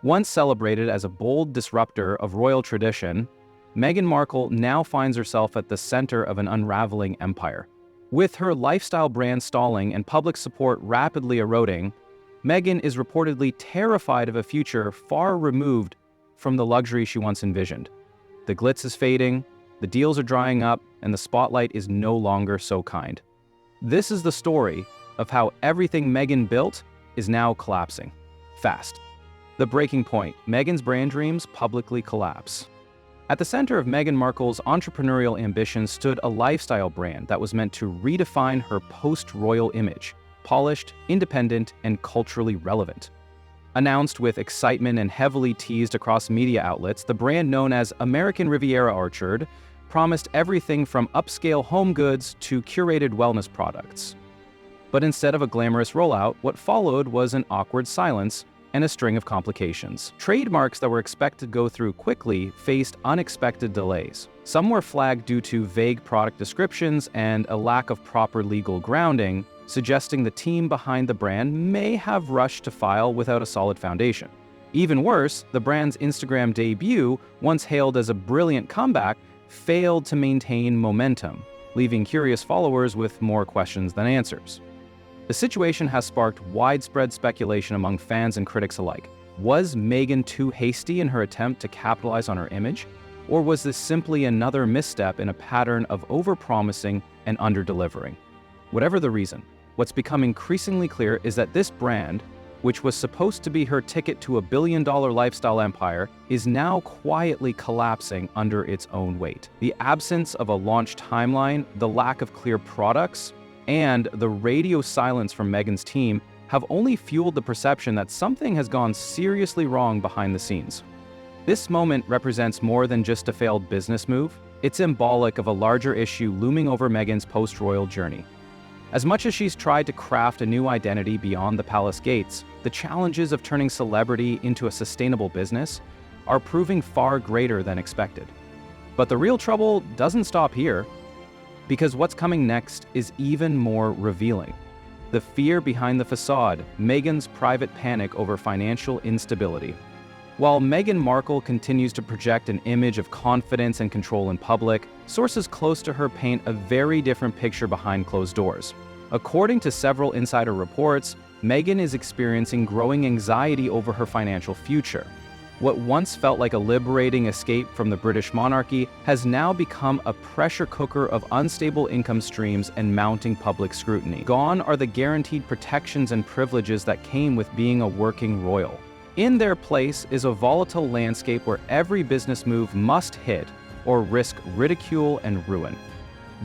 Once celebrated as a bold disruptor of royal tradition, Meghan Markle now finds herself at the center of an unraveling empire. With her lifestyle brand stalling and public support rapidly eroding, Meghan is reportedly terrified of a future far removed from the luxury she once envisioned. The glitz is fading, the deals are drying up, and the spotlight is no longer so kind. This is the story of how everything Meghan built is now collapsing. Fast. The breaking point: Meghan's brand dreams publicly collapse. At the center of Meghan Markle's entrepreneurial ambitions stood a lifestyle brand that was meant to redefine her post-royal image: polished, independent, and culturally relevant. Announced with excitement and heavily teased across media outlets, the brand known as American Riviera Orchard promised everything from upscale home goods to curated wellness products. But instead of a glamorous rollout, what followed was an awkward silence and a string of complications. Trademarks that were expected to go through quickly faced unexpected delays. Some were flagged due to vague product descriptions and a lack of proper legal grounding, suggesting the team behind the brand may have rushed to file without a solid foundation. Even worse, the brand's Instagram debut, once hailed as a brilliant comeback, failed to maintain momentum, leaving curious followers with more questions than answers. The situation has sparked widespread speculation among fans and critics alike. Was Meghan too hasty in her attempt to capitalize on her image? Or was this simply another misstep in a pattern of overpromising and underdelivering? Whatever the reason, what's become increasingly clear is that this brand, which was supposed to be her ticket to a billion-dollar lifestyle empire, is now quietly collapsing under its own weight. The absence of a launch timeline, the lack of clear products, and the radio silence from Meghan's team have only fueled the perception that something has gone seriously wrong behind the scenes. This moment represents more than just a failed business move. It's symbolic of a larger issue looming over Meghan's post-royal journey. As much as she's tried to craft a new identity beyond the palace gates, the challenges of turning celebrity into a sustainable business are proving far greater than expected. But the real trouble doesn't stop here, because what's coming next is even more revealing. The fear behind the facade: Meghan's private panic over financial instability. While Meghan Markle continues to project an image of confidence and control in public, sources close to her paint a very different picture behind closed doors. According to several insider reports, Meghan is experiencing growing anxiety over her financial future. What once felt like a liberating escape from the British monarchy has now become a pressure cooker of unstable income streams and mounting public scrutiny. Gone are the guaranteed protections and privileges that came with being a working royal. In their place is a volatile landscape where every business move must hit or risk ridicule and ruin.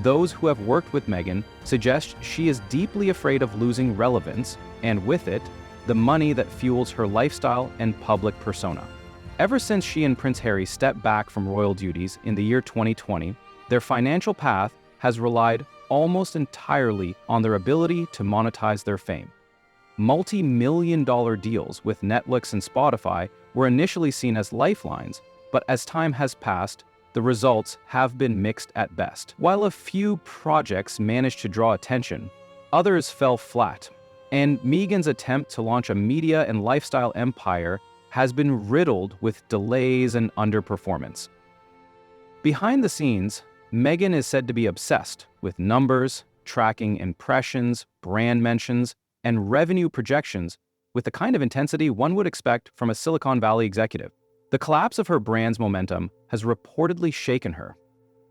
Those who have worked with Meghan suggest she is deeply afraid of losing relevance, and with it, the money that fuels her lifestyle and public persona. Ever since she and Prince Harry stepped back from royal duties in the year 2020, their financial path has relied almost entirely on their ability to monetize their fame. Multi-million-dollar deals with Netflix and Spotify were initially seen as lifelines, but as time has passed, the results have been mixed at best. While a few projects managed to draw attention, others fell flat, and Meghan's attempt to launch a media and lifestyle empire has been riddled with delays and underperformance. Behind the scenes, Meghan is said to be obsessed with numbers, tracking impressions, brand mentions, and revenue projections with the kind of intensity one would expect from a Silicon Valley executive. The collapse of her brand's momentum has reportedly shaken her.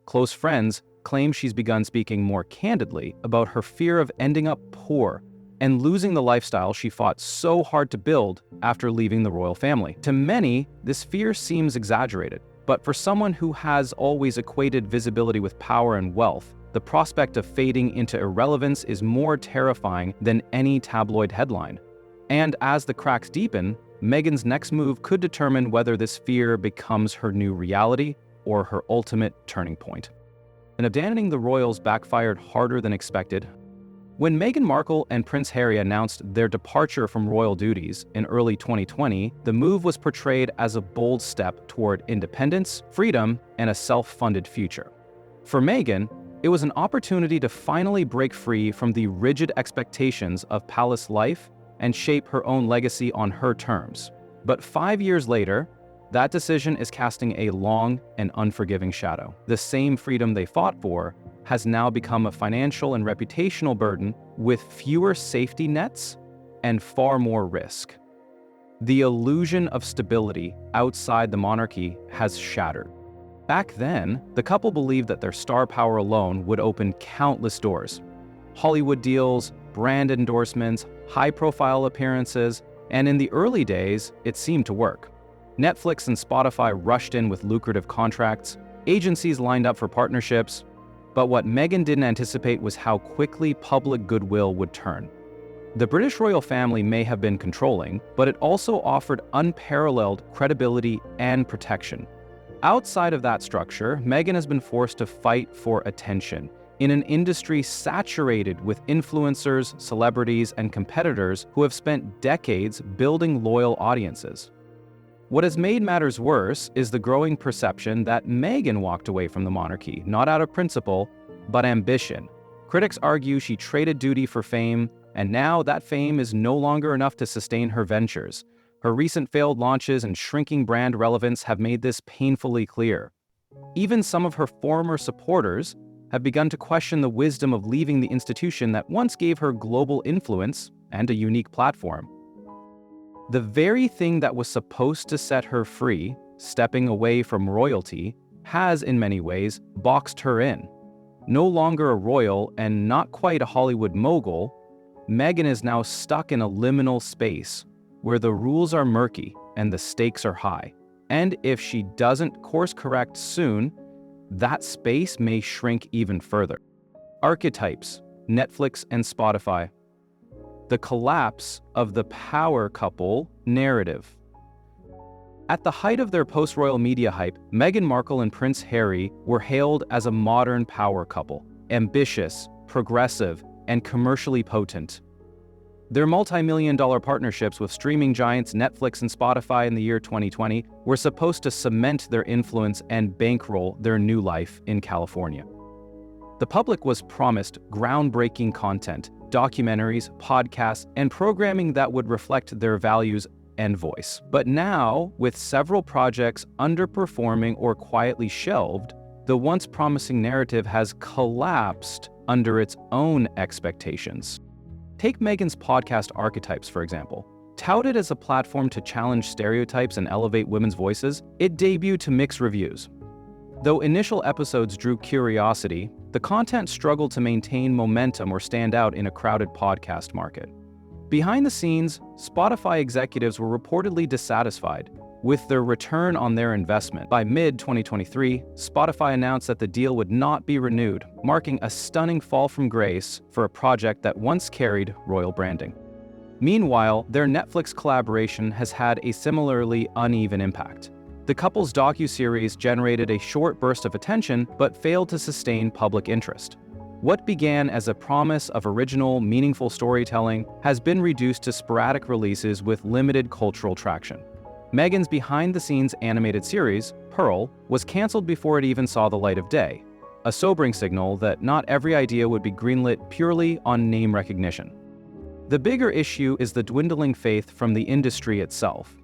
Close friends claim she's begun speaking more candidly about her fear of ending up poor and losing the lifestyle she fought so hard to build after leaving the royal family. To many, this fear seems exaggerated, but for someone who has always equated visibility with power and wealth, the prospect of fading into irrelevance is more terrifying than any tabloid headline. And as the cracks deepen, Meghan's next move could determine whether this fear becomes her new reality or her ultimate turning point. And abandoning the royals backfired harder than expected. When Meghan Markle and Prince Harry announced their departure from royal duties in early 2020, the move was portrayed as a bold step toward independence, freedom, and a self-funded future. For Meghan, it was an opportunity to finally break free from the rigid expectations of palace life and shape her own legacy on her terms. But 5 years later, that decision is casting a long and unforgiving shadow. The same freedom they fought for has now become a financial and reputational burden with fewer safety nets and far more risk. The illusion of stability outside the monarchy has shattered. Back then, the couple believed that their star power alone would open countless doors. Hollywood deals, brand endorsements, high-profile appearances, and in the early days, it seemed to work. Netflix and Spotify rushed in with lucrative contracts, agencies lined up for partnerships, but what Meghan didn't anticipate was how quickly public goodwill would turn. The British royal family may have been controlling, but it also offered unparalleled credibility and protection. Outside of that structure, Meghan has been forced to fight for attention in an industry saturated with influencers, celebrities, and competitors who have spent decades building loyal audiences. What has made matters worse is the growing perception that Meghan walked away from the monarchy, not out of principle, but ambition. Critics argue she traded duty for fame, and now that fame is no longer enough to sustain her ventures. Her recent failed launches and shrinking brand relevance have made this painfully clear. Even some of her former supporters have begun to question the wisdom of leaving the institution that once gave her global influence and a unique platform. The very thing that was supposed to set her free, stepping away from royalty, has in many ways boxed her in. No longer a royal and not quite a Hollywood mogul, Meghan is now stuck in a liminal space where the rules are murky and the stakes are high. And if she doesn't course correct soon, that space may shrink even further. Archetypes, Netflix and Spotify. The collapse of the power couple narrative. At the height of their post-royal media hype, Meghan Markle and Prince Harry were hailed as a modern power couple, ambitious, progressive, and commercially potent. Their multi-million-dollar partnerships with streaming giants Netflix and Spotify in the year 2020 were supposed to cement their influence and bankroll their new life in California. The public was promised groundbreaking content, documentaries, podcasts, and programming that would reflect their values and voice. But now, with several projects underperforming or quietly shelved, the once promising narrative has collapsed under its own expectations. Take Meghan's podcast Archetypes, for example. Touted as a platform to challenge stereotypes and elevate women's voices, it debuted to mixed reviews. Though initial episodes drew curiosity, the content struggled to maintain momentum or stand out in a crowded podcast market. Behind the scenes, Spotify executives were reportedly dissatisfied with their return on their investment. By mid-2023, Spotify announced that the deal would not be renewed, marking a stunning fall from grace for a project that once carried royal branding. Meanwhile, their Netflix collaboration has had a similarly uneven impact. The couple's docuseries generated a short burst of attention but failed to sustain public interest. What began as a promise of original, meaningful storytelling has been reduced to sporadic releases with limited cultural traction. Meghan's behind-the-scenes animated series, Pearl, was canceled before it even saw the light of day, a sobering signal that not every idea would be greenlit purely on name recognition. The bigger issue is the dwindling faith from the industry itself.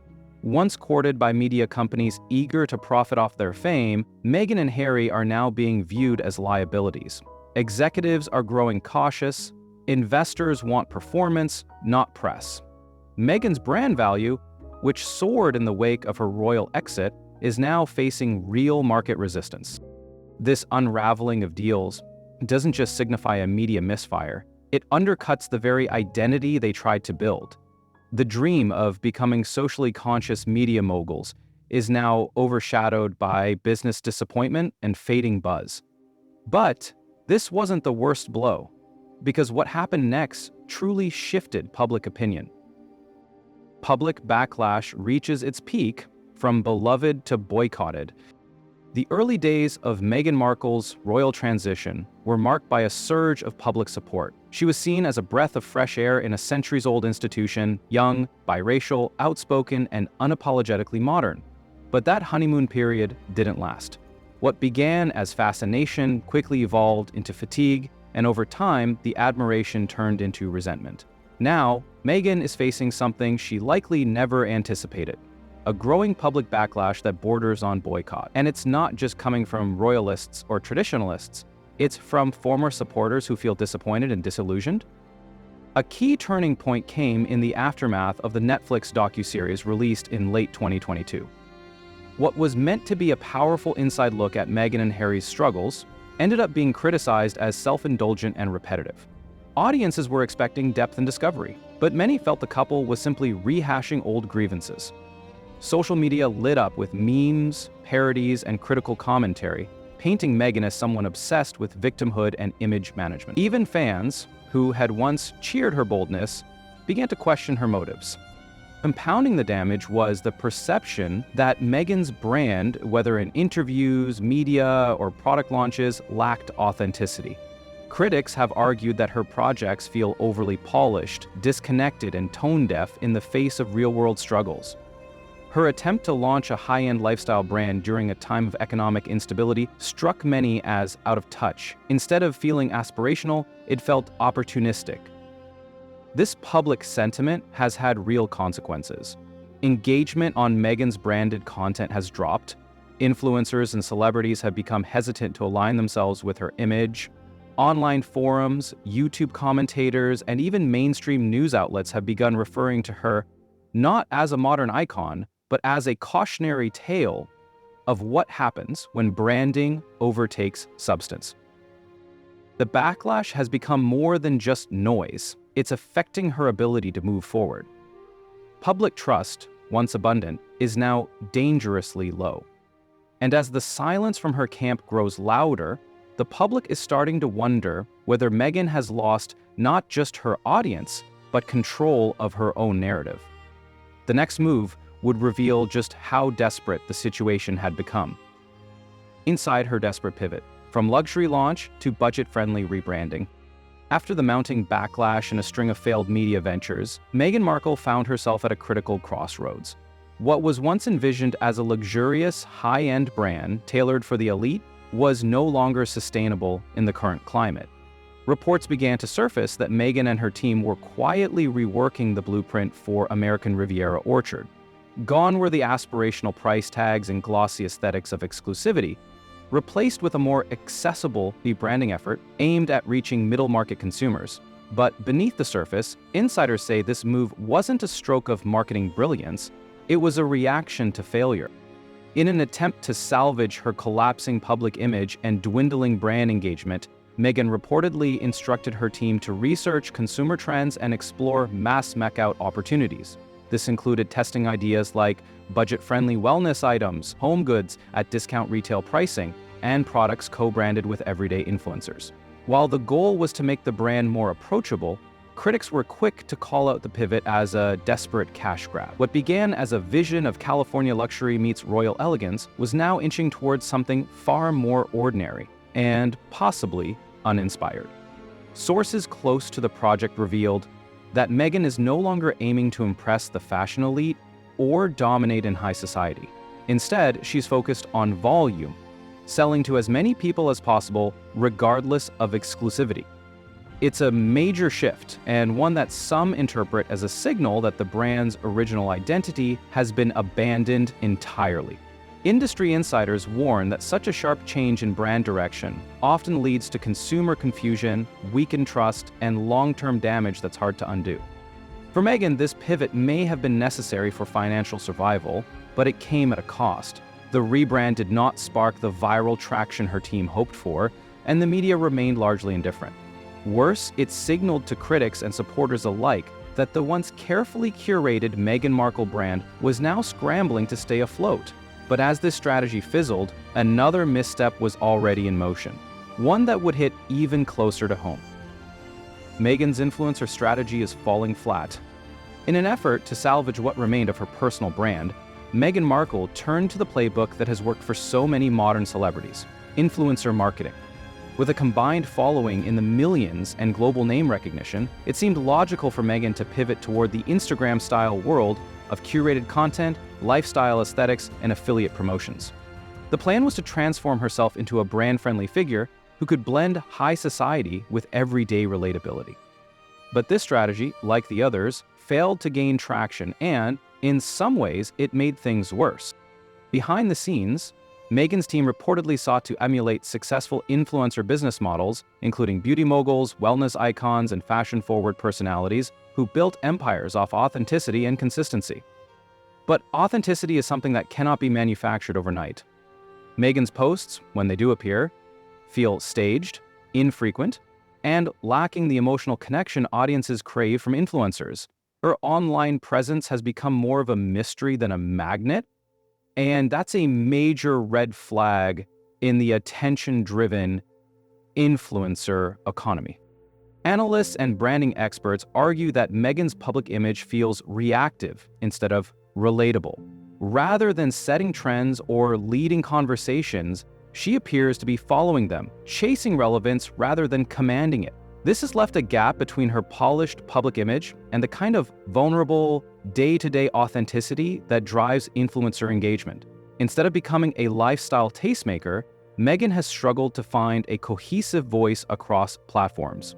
Once courted by media companies eager to profit off their fame, Meghan and Harry are now being viewed as liabilities. Executives are growing cautious, investors want performance, not press. Meghan's brand value, which soared in the wake of her royal exit, is now facing real market resistance. This unraveling of deals doesn't just signify a media misfire, it undercuts the very identity they tried to build. The dream of becoming socially conscious media moguls is now overshadowed by business disappointment and fading buzz. But this wasn't the worst blow, because what happened next truly shifted public opinion. Public backlash reaches its peak from beloved to boycotted. The early days of Meghan Markle's royal transition were marked by a surge of public support. She was seen as a breath of fresh air in a centuries-old institution, young, biracial, outspoken, and unapologetically modern. But that honeymoon period didn't last. What began as fascination quickly evolved into fatigue, and over time, the admiration turned into resentment. Now, Meghan is facing something she likely never anticipated: a growing public backlash that borders on boycott. And it's not just coming from royalists or traditionalists, it's from former supporters who feel disappointed and disillusioned. A key turning point came in the aftermath of the Netflix docuseries released in late 2022. What was meant to be a powerful inside look at Meghan and Harry's struggles ended up being criticized as self-indulgent and repetitive. Audiences were expecting depth and discovery, but many felt the couple was simply rehashing old grievances. Social media lit up with memes, parodies, and critical commentary, painting Meghan as someone obsessed with victimhood and image management. Even fans, who had once cheered her boldness, began to question her motives. Compounding the damage was the perception that Meghan's brand, whether in interviews, media, or product launches, lacked authenticity. Critics have argued that her projects feel overly polished, disconnected, and tone-deaf in the face of real-world struggles. Her attempt to launch a high-end lifestyle brand during a time of economic instability struck many as out of touch. Instead of feeling aspirational, it felt opportunistic. This public sentiment has had real consequences. Engagement on Meghan's branded content has dropped. Influencers and celebrities have become hesitant to align themselves with her image. Online forums, YouTube commentators, and even mainstream news outlets have begun referring to her not as a modern icon, but as a cautionary tale of what happens when branding overtakes substance. The backlash has become more than just noise. It's affecting her ability to move forward. Public trust, once abundant, is now dangerously low. And as the silence from her camp grows louder, the public is starting to wonder whether Meghan has lost not just her audience, but control of her own narrative. The next move would reveal just how desperate the situation had become. Inside her desperate pivot, from luxury launch to budget-friendly rebranding. After the mounting backlash and a string of failed media ventures, Meghan Markle found herself at a critical crossroads. What was once envisioned as a luxurious, high-end brand tailored for the elite was no longer sustainable in the current climate. Reports began to surface that Meghan and her team were quietly reworking the blueprint for American Riviera Orchard. Gone were the aspirational price tags and glossy aesthetics of exclusivity, replaced with a more accessible rebranding effort aimed at reaching middle-market consumers. But beneath the surface, insiders say this move wasn't a stroke of marketing brilliance, it was a reaction to failure. In an attempt to salvage her collapsing public image and dwindling brand engagement, Meghan reportedly instructed her team to research consumer trends and explore mass make-out opportunities. This included testing ideas like budget-friendly wellness items, home goods at discount retail pricing, and products co-branded with everyday influencers. While the goal was to make the brand more approachable, critics were quick to call out the pivot as a desperate cash grab. What began as a vision of California luxury meets royal elegance was now inching towards something far more ordinary and possibly uninspired. Sources close to the project revealed that Meghan is no longer aiming to impress the fashion elite or dominate in high society. Instead, she's focused on volume, selling to as many people as possible regardless of exclusivity. It's a major shift, and one that some interpret as a signal that the brand's original identity has been abandoned entirely. Industry insiders warn that such a sharp change in brand direction often leads to consumer confusion, weakened trust, and long-term damage that's hard to undo. For Meghan, this pivot may have been necessary for financial survival, but it came at a cost. The rebrand did not spark the viral traction her team hoped for, and the media remained largely indifferent. Worse, it signaled to critics and supporters alike that the once carefully curated Meghan Markle brand was now scrambling to stay afloat. But as this strategy fizzled, another misstep was already in motion, one that would hit even closer to home. Meghan's influencer strategy is falling flat. In an effort to salvage what remained of her personal brand, Meghan Markle turned to the playbook that has worked for so many modern celebrities: influencer marketing. With a combined following in the millions and global name recognition, it seemed logical for Meghan to pivot toward the Instagram-style world of curated content, lifestyle aesthetics, and affiliate promotions. The plan was to transform herself into a brand-friendly figure who could blend high society with everyday relatability. But this strategy, like the others, failed to gain traction and, In some ways, it made things worse. Behind the scenes, Meghan's team reportedly sought to emulate successful influencer business models, including beauty moguls, wellness icons, and fashion-forward personalities who built empires off authenticity and consistency. But authenticity is something that cannot be manufactured overnight. Meghan's posts, when they do appear, feel staged, infrequent, and lacking the emotional connection audiences crave from influencers. Her online presence has become more of a mystery than a magnet, and that's a major red flag in the attention-driven influencer economy. Analysts and branding experts argue that Meghan's public image feels reactive instead of relatable. Rather than setting trends or leading conversations, she appears to be following them, chasing relevance rather than commanding it. This has left a gap between her polished public image and the kind of vulnerable, day-to-day authenticity that drives influencer engagement. Instead of becoming a lifestyle tastemaker, Meghan has struggled to find a cohesive voice across platforms.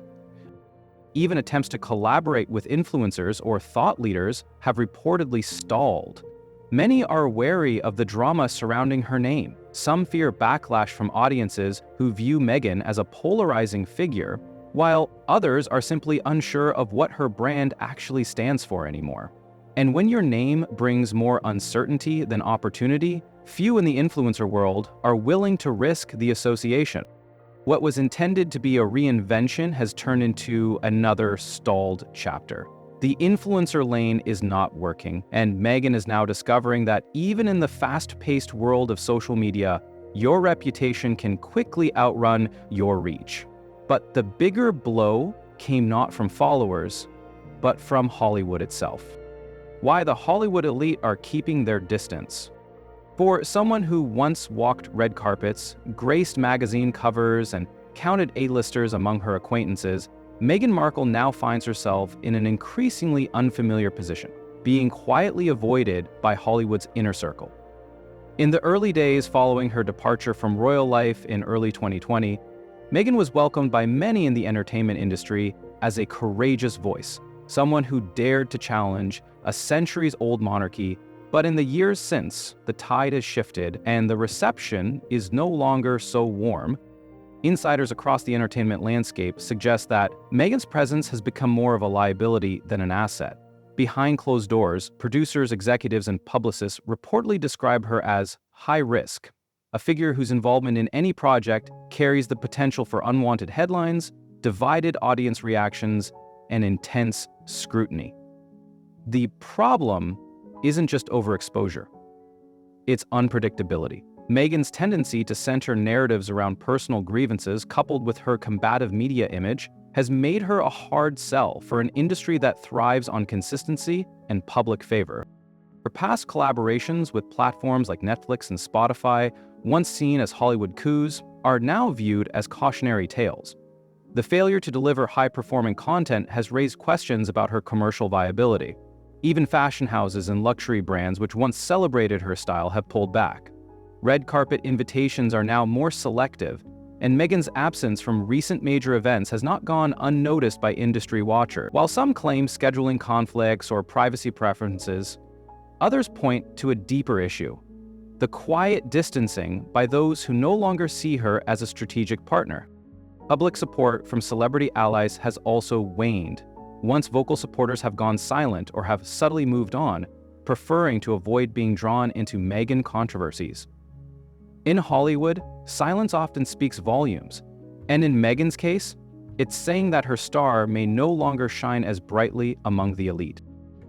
Even attempts to collaborate with influencers or thought leaders have reportedly stalled. Many are wary of the drama surrounding her name. Some fear backlash from audiences who view Meghan as a polarizing figure, while others are simply unsure of what her brand actually stands for anymore. And when your name brings more uncertainty than opportunity, few in the influencer world are willing to risk the association. What was intended to be a reinvention has turned into another stalled chapter. The influencer lane is not working, and Meghan is now discovering that even in the fast-paced world of social media, your reputation can quickly outrun your reach. But the bigger blow came not from followers, but from Hollywood itself. Why the Hollywood elite are keeping their distance. For someone who once walked red carpets, graced magazine covers, and counted A-listers among her acquaintances, Meghan Markle now finds herself in an increasingly unfamiliar position, being quietly avoided by Hollywood's inner circle. In the early days following her departure from royal life in early 2020, Meghan was welcomed by many in the entertainment industry as a courageous voice, someone who dared to challenge a centuries-old monarchy. But in the years since, the tide has shifted and the reception is no longer so warm. Insiders across the entertainment landscape suggest that Meghan's presence has become more of a liability than an asset. Behind closed doors, producers, executives, and publicists reportedly describe her as high risk, a figure whose involvement in any project carries the potential for unwanted headlines, divided audience reactions, and intense scrutiny. The problem isn't just overexposure, it's unpredictability. Meghan's tendency to center narratives around personal grievances, coupled with her combative media image, has made her a hard sell for an industry that thrives on consistency and public favor. Her past collaborations with platforms like Netflix and Spotify, once seen as Hollywood coups, are now viewed as cautionary tales. The failure to deliver high-performing content has raised questions about her commercial viability. Even fashion houses and luxury brands which once celebrated her style have pulled back. Red carpet invitations are now more selective, and Meghan's absence from recent major events has not gone unnoticed by industry watchers. While some claim scheduling conflicts or privacy preferences, others point to a deeper issue: the quiet distancing by those who no longer see her as a strategic partner. Public support from celebrity allies has also waned. Once vocal supporters have gone silent or have subtly moved on, preferring to avoid being drawn into Meghan controversies. In Hollywood, silence often speaks volumes, and in Meghan's case, it's saying that her star may no longer shine as brightly among the elite.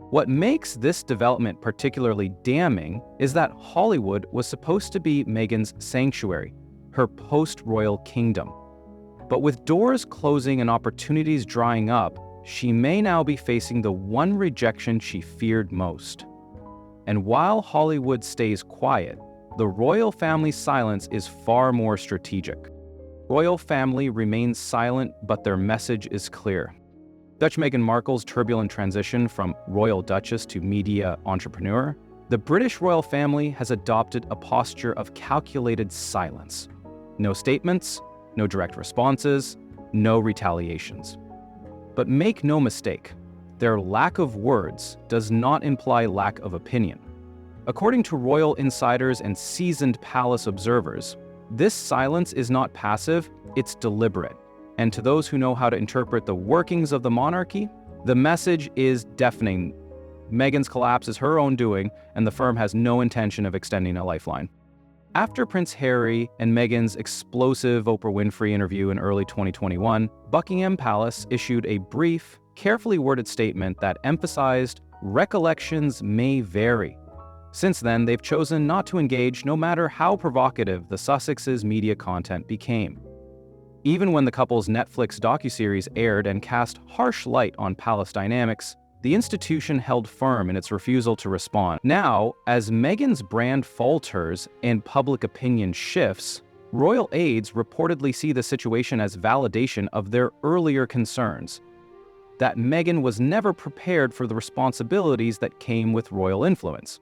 What makes this development particularly damning is that Hollywood was supposed to be Meghan's sanctuary, her post-royal kingdom. But with doors closing and opportunities drying up, she may now be facing the one rejection she feared most. And while Hollywood stays quiet, the royal family's silence is far more strategic. Royal family remains silent, but their message is clear. Dutch Meghan Markle's turbulent transition from royal duchess to media entrepreneur, the British royal family has adopted a posture of calculated silence. No statements, no direct responses, no retaliations. But make no mistake, their lack of words does not imply lack of opinion. According to royal insiders and seasoned palace observers, this silence is not passive, it's deliberate. And to those who know how to interpret the workings of the monarchy, the message is deafening. Meghan's collapse is her own doing, and the firm has no intention of extending a lifeline. After Prince Harry and Meghan's explosive Oprah Winfrey interview in early 2021, Buckingham Palace issued a brief, carefully worded statement that emphasized recollections may vary. Since then, they've chosen not to engage no matter how provocative the Sussexes' media content became. Even when the couple's Netflix docuseries aired and cast harsh light on palace dynamics, the institution held firm in its refusal to respond. Now, as Meghan's brand falters and public opinion shifts, royal aides reportedly see the situation as validation of their earlier concerns, that Meghan was never prepared for the responsibilities that came with royal influence.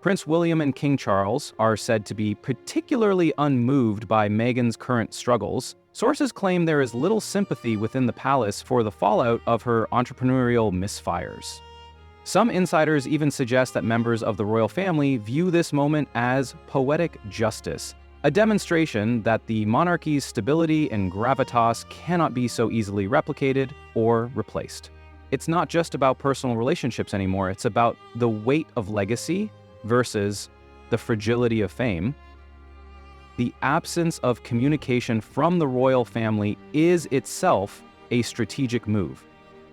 Prince William and King Charles are said to be particularly unmoved by Meghan's current struggles. Sources claim there is little sympathy within the palace for the fallout of her entrepreneurial misfires. Some insiders even suggest that members of the royal family view this moment as poetic justice, a demonstration that the monarchy's stability and gravitas cannot be so easily replicated or replaced. It's not just about personal relationships anymore, it's about the weight of legacy versus the fragility of fame. The absence of communication from the royal family is itself a strategic move.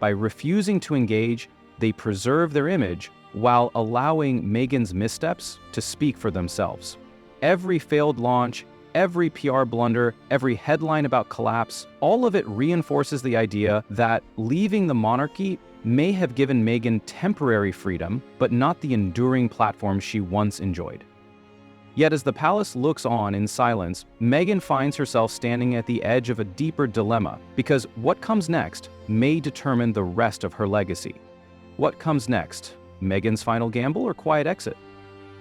By refusing to engage, they preserve their image while allowing Meghan's missteps to speak for themselves. Every failed launch, every PR blunder, every headline about collapse, all of it reinforces the idea that leaving the monarchy may have given Meghan temporary freedom, but not the enduring platform she once enjoyed. Yet as the palace looks on in silence, Meghan finds herself standing at the edge of a deeper dilemma, because what comes next may determine the rest of her legacy. What comes next? Meghan's final gamble or quiet exit?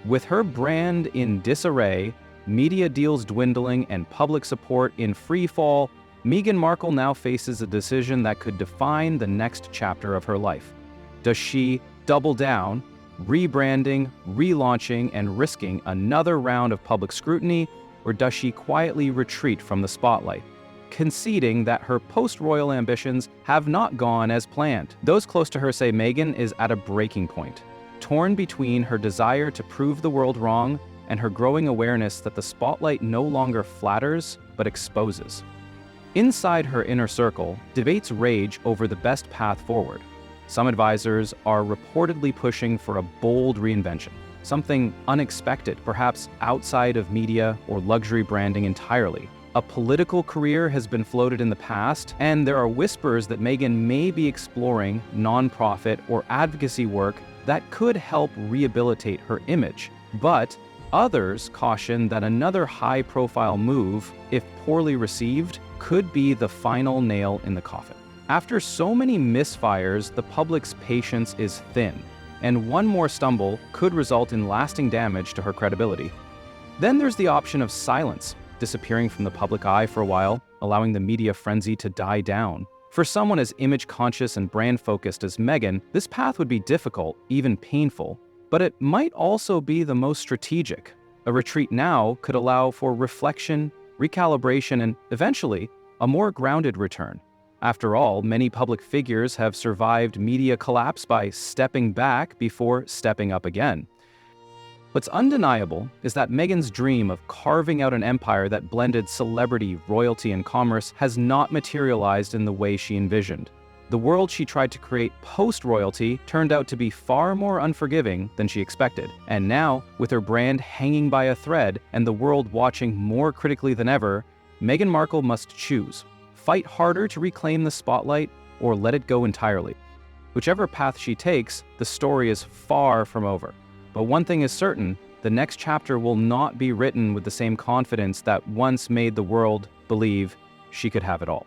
With her brand in disarray, media deals dwindling, and public support in free fall, Meghan Markle now faces a decision that could define the next chapter of her life. Does she double down, rebranding, relaunching, and risking another round of public scrutiny, or does she quietly retreat from the spotlight, conceding that her post-royal ambitions have not gone as planned? Those close to her say Meghan is at a breaking point, torn between her desire to prove the world wrong and her growing awareness that the spotlight no longer flatters but exposes. Inside her inner circle, debates rage over the best path forward. Some advisors are reportedly pushing for a bold reinvention, something unexpected, perhaps outside of media or luxury branding entirely. A political career has been floated in the past, and there are whispers that Meghan may be exploring nonprofit or advocacy work that could help rehabilitate her image. But others caution that another high-profile move, if poorly received, could be the final nail in the coffin. After so many misfires, the public's patience is thin, and one more stumble could result in lasting damage to her credibility. Then there's the option of silence, disappearing from the public eye for a while, allowing the media frenzy to die down. For someone as image-conscious and brand-focused as Meghan, this path would be difficult, even painful, but it might also be the most strategic. A retreat now could allow for reflection, recalibration, and eventually, a more grounded return. After all, many public figures have survived media collapse by stepping back before stepping up again. What's undeniable is that Meghan's dream of carving out an empire that blended celebrity, royalty, and commerce has not materialized in the way she envisioned. The world she tried to create post-royalty turned out to be far more unforgiving than she expected. And now, with her brand hanging by a thread and the world watching more critically than ever, Meghan Markle must choose: fight harder to reclaim the spotlight or let it go entirely. Whichever path she takes, the story is far from over. But one thing is certain, the next chapter will not be written with the same confidence that once made the world believe she could have it all.